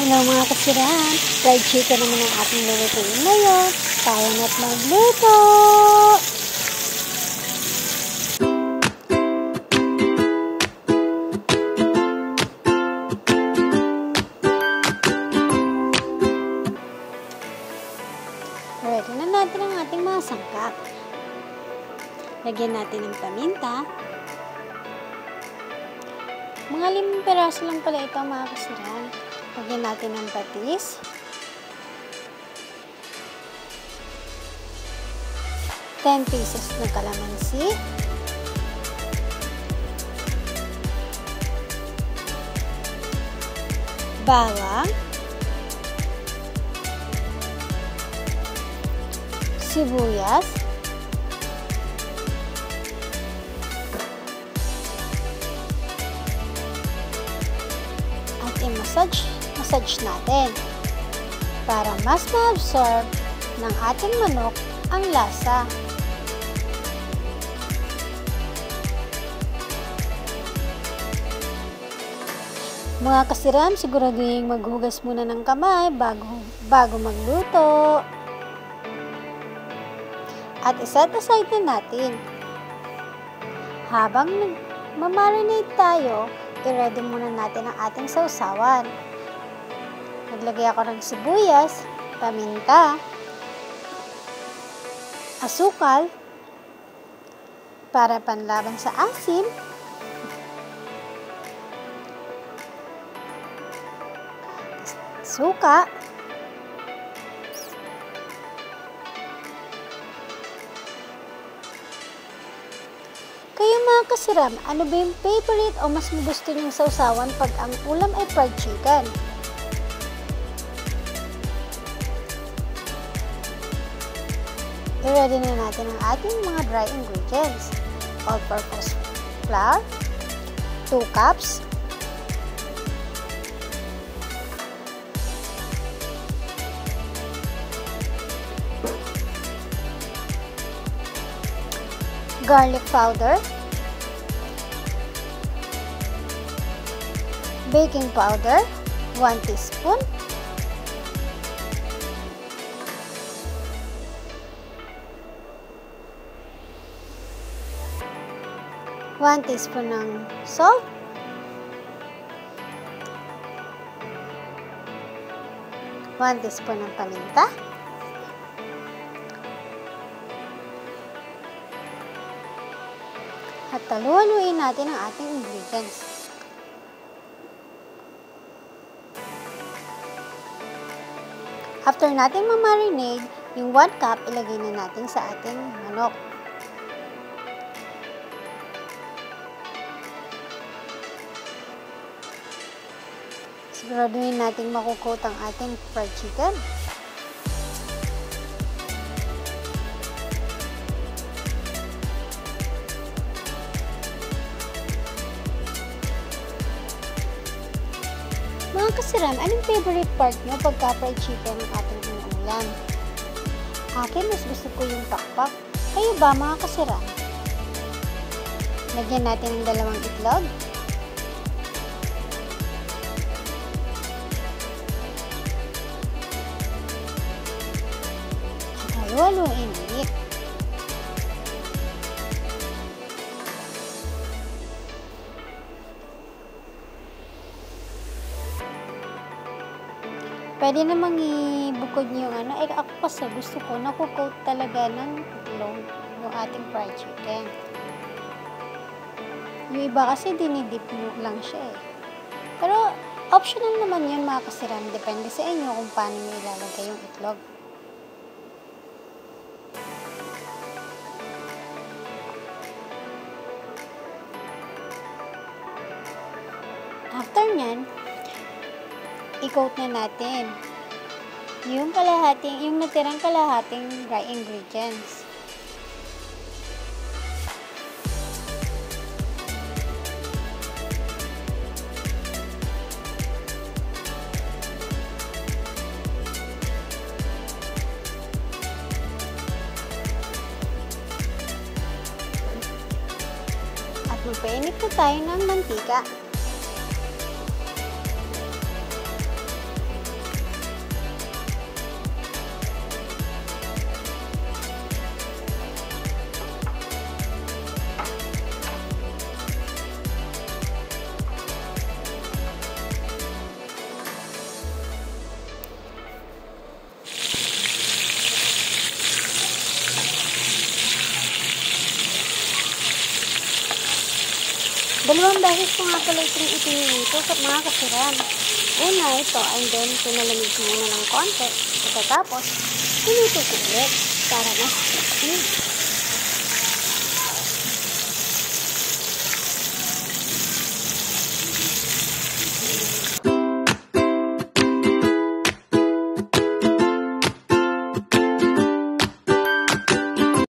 Hello mga kasiran, fried chicken naman ang ating lulutuin ngayon. Tayo na't magluto! Ready na natin ang ating mga sangkap. Lagyan natin ng paminta. Mga 5 peraso lang pala ito mga kasiran. Lagyan natin ng patis. $10 ng kalamansi. Bawang. Sibuyas. At i-massage natin para mas ma-absorb ng ating manok ang lasa. Mga kasiram, siguraduhin maghugas muna ng kamay bago magluto. At iset aside na natin. Habang nagmamarinate tayo, i-ready muna natin ang ating sausawan. Naglagay ako ng sibuyas, paminta, asukal, para panlaban sa asim, suka, kayo mga kasiram, ano ba yung favorite o mas gusto niyong sausawan pag ang ulam ay fried chicken? I-ready na natin ang ating mga dry ingredients. All-purpose flour, 2 cups, garlic powder, baking powder, 1 teaspoon, ng salt, 1 teaspoon ng paminta, at halu-haluin natin ang ating ingredients. After natin ma-marinate, yung 1 cup ilagay na natin sa ating manok. Siguraduhin natin makukot ang ating fried chicken. Mga kasiram, anong favorite part nyo pagka fried chicken ang ating inuulam? Akin, mas gusto ko yung pakpak. Kayo ba mga kasiram? Lagyan natin ng 2 itlog. Halu-haluin ulit. Pwede namang ibukod nyo yung ano. Ako kasi gusto ko nakukoat talaga ng itlog yung ating fried chicken. Yung iba kasi dinidip mo lang siya eh. Pero optional naman yun mga kasiram. Depende sa inyo kung paano nyo ilalagay yung itlog. After nyan, i-coat na natin yung natirang kalahating dry ingredients. At magpainit na tayo ng mantika. Dalawang beses ko nga pala itong ipinilito sa mga kasiran. Una, ito, and then pinalamig ko muna ng konti. Pagkatapos, pinito ko ulit para mas crispy.